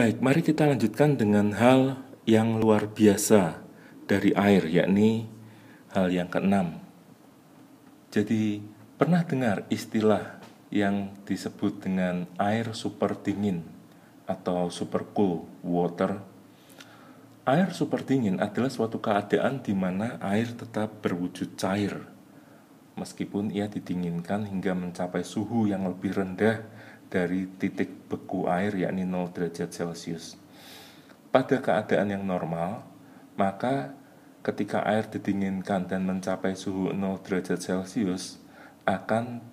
Baik, mari kita lanjutkan dengan hal yang luar biasa dari air, yakni hal yang keenam. Jadi, pernah dengar istilah yang disebut dengan air super dingin atau super cool water? Air super dingin adalah suatu keadaan di mana air tetap berwujud cair, meskipun ia didinginkan hingga mencapai suhu yang lebih rendah dari titik beku air, yakni 0 derajat Celcius. Pada keadaan yang normal, maka ketika air didinginkan dan mencapai suhu 0 derajat Celcius, akan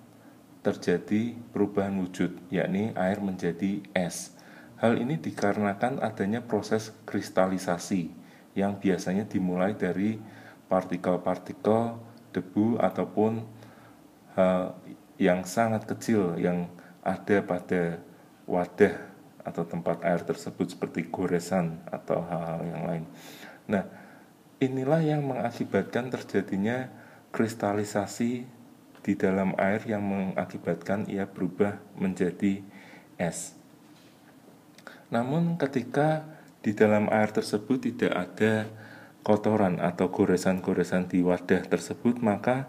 terjadi perubahan wujud, yakni air menjadi es. Hal ini dikarenakan adanya proses kristalisasi yang biasanya dimulai dari partikel-partikel debu ataupun hal yang sangat kecil yang ada pada wadah atau tempat air tersebut, seperti goresan atau hal-hal yang lain. Nah, inilah yang mengakibatkan terjadinya kristalisasi di dalam air yang mengakibatkan ia berubah menjadi es. Namun ketika di dalam air tersebut tidak ada kotoran atau goresan-goresan di wadah tersebut, maka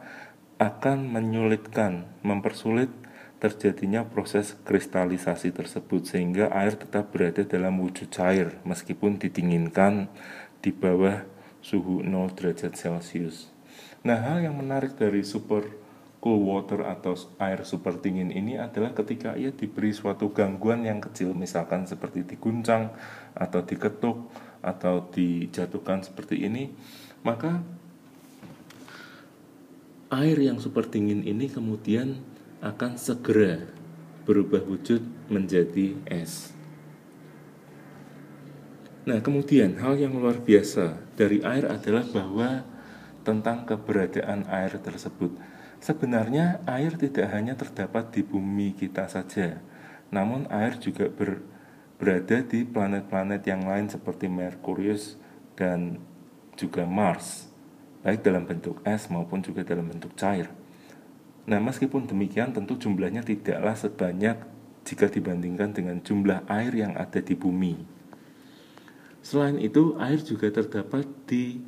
akan menyulitkan, mempersulit terjadinya proses kristalisasi tersebut, sehingga air tetap berada dalam wujud cair meskipun didinginkan di bawah suhu 0 derajat Celcius. Nah, hal yang menarik dari super cool water atau air super dingin ini adalah ketika ia diberi suatu gangguan yang kecil, misalkan seperti diguncang atau diketuk atau dijatuhkan seperti ini, maka air yang super dingin ini kemudian akan segera berubah wujud menjadi es. Nah, kemudian hal yang luar biasa dari air adalah bahwa tentang keberadaan air tersebut. Sebenarnya air tidak hanya terdapat di bumi kita saja, namun air juga berada di planet-planet yang lain seperti Merkurius dan juga Mars, baik dalam bentuk es maupun juga dalam bentuk cair. Nah, meskipun demikian tentu jumlahnya tidaklah sebanyak jika dibandingkan dengan jumlah air yang ada di bumi. Selain itu, air juga terdapat di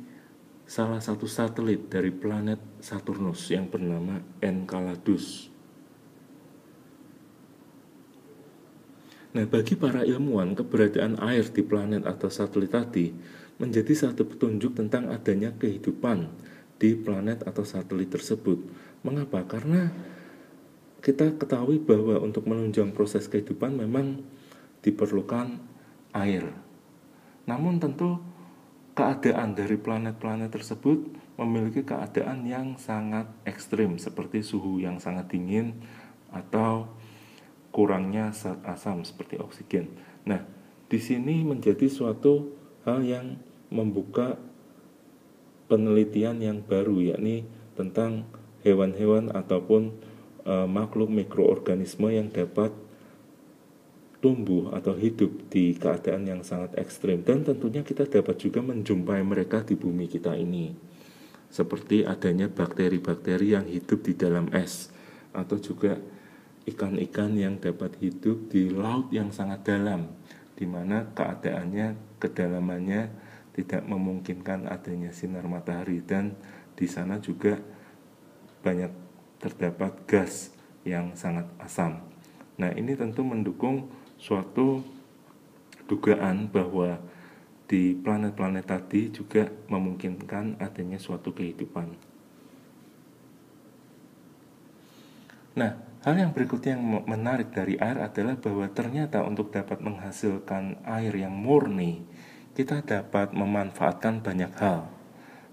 salah satu satelit dari planet Saturnus yang bernama Enceladus. Nah, bagi para ilmuwan, keberadaan air di planet atau satelit tadi menjadi satu petunjuk tentang adanya kehidupan di planet atau satelit tersebut. Mengapa? Karena kita ketahui bahwa untuk menunjang proses kehidupan memang diperlukan air. Namun tentu keadaan dari planet-planet tersebut memiliki keadaan yang sangat ekstrim, seperti suhu yang sangat dingin atau kurangnya zat asam seperti oksigen. Nah, di sini menjadi suatu hal yang membuka penelitian yang baru, yakni tentang hewan-hewan ataupun makhluk mikroorganisme yang dapat tumbuh atau hidup di keadaan yang sangat ekstrim. Dan tentunya kita dapat juga menjumpai mereka di bumi kita ini, seperti adanya bakteri-bakteri yang hidup di dalam es, atau juga ikan-ikan yang dapat hidup di laut yang sangat dalam, di mana keadaannya, kedalamannya tidak memungkinkan adanya sinar matahari, dan di sana juga banyak terdapat gas yang sangat asam. Nah, ini tentu mendukung suatu dugaan bahwa di planet-planet tadi juga memungkinkan adanya suatu kehidupan. Nah, hal yang berikutnya yang menarik dari air adalah bahwa ternyata untuk dapat menghasilkan air yang murni, kita dapat memanfaatkan banyak hal,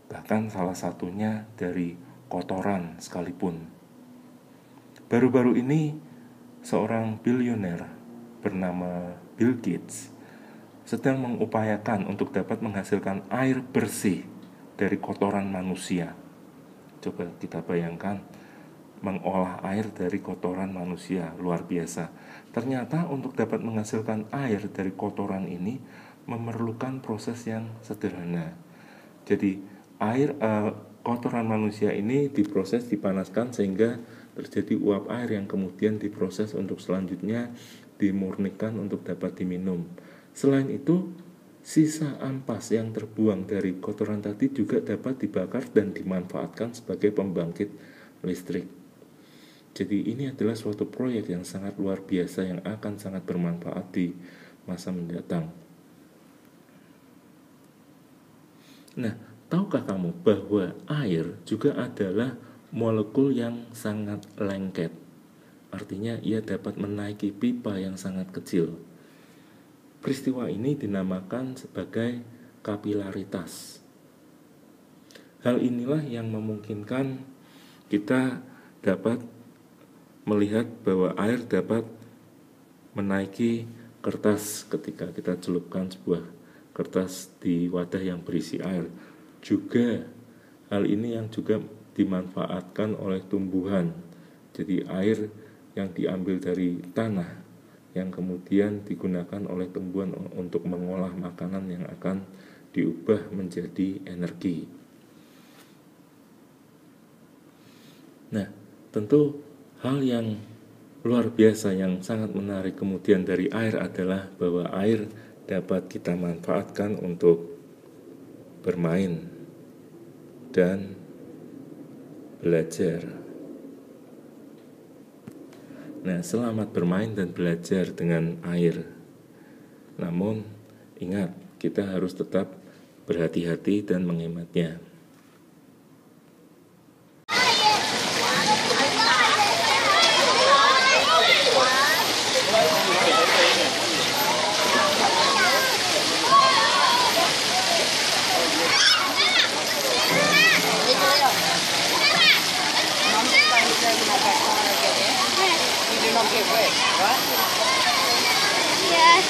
bahkan salah satunya dari kotoran sekalipun. Baru-baru ini seorang bilioner bernama Bill Gates sedang mengupayakan untuk dapat menghasilkan air bersih dari kotoran manusia. Coba kita bayangkan, mengolah air dari kotoran manusia, luar biasa. Ternyata untuk dapat menghasilkan air dari kotoran ini memerlukan proses yang sederhana. Jadi kotoran manusia ini diproses, dipanaskan sehingga terjadi uap air yang kemudian diproses untuk selanjutnya dimurnikan untuk dapat diminum. Selain itu, sisa ampas yang terbuang dari kotoran tadi juga dapat dibakar dan dimanfaatkan sebagai pembangkit listrik. Jadi ini adalah suatu proyek yang sangat luar biasa yang akan sangat bermanfaat di masa mendatang. Nah, tahukah kamu bahwa air juga adalah molekul yang sangat lengket? Artinya ia dapat menaiki pipa yang sangat kecil. Peristiwa ini dinamakan sebagai kapilaritas. Hal inilah yang memungkinkan kita dapat melihat bahwa air dapat menaiki kertas ketika kita celupkan sebuah kertas di wadah yang berisi air. Juga hal ini yang juga dimanfaatkan oleh tumbuhan. Jadi air yang diambil dari tanah yang kemudian digunakan oleh tumbuhan untuk mengolah makanan yang akan diubah menjadi energi. Nah, tentu hal yang luar biasa yang sangat menarik kemudian dari air adalah bahwa air dapat kita manfaatkan untuk bermain dan belajar. Nah, selamat bermain dan belajar dengan air. Namun, ingat, kita harus tetap berhati-hati dan menghematnya. Yes.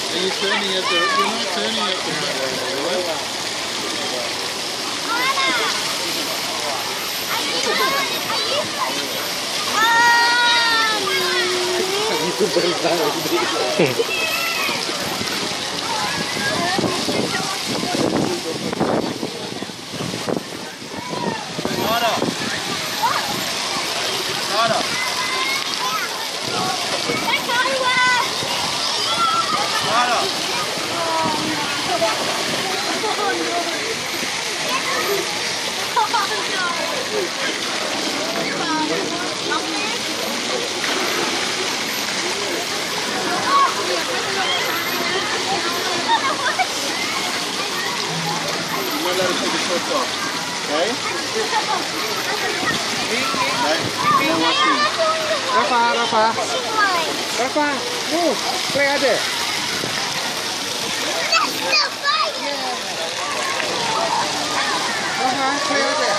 Are you turning at the? You're not turning at the window, right? Okay? Rafa, move, play ada. Rafa, play ada.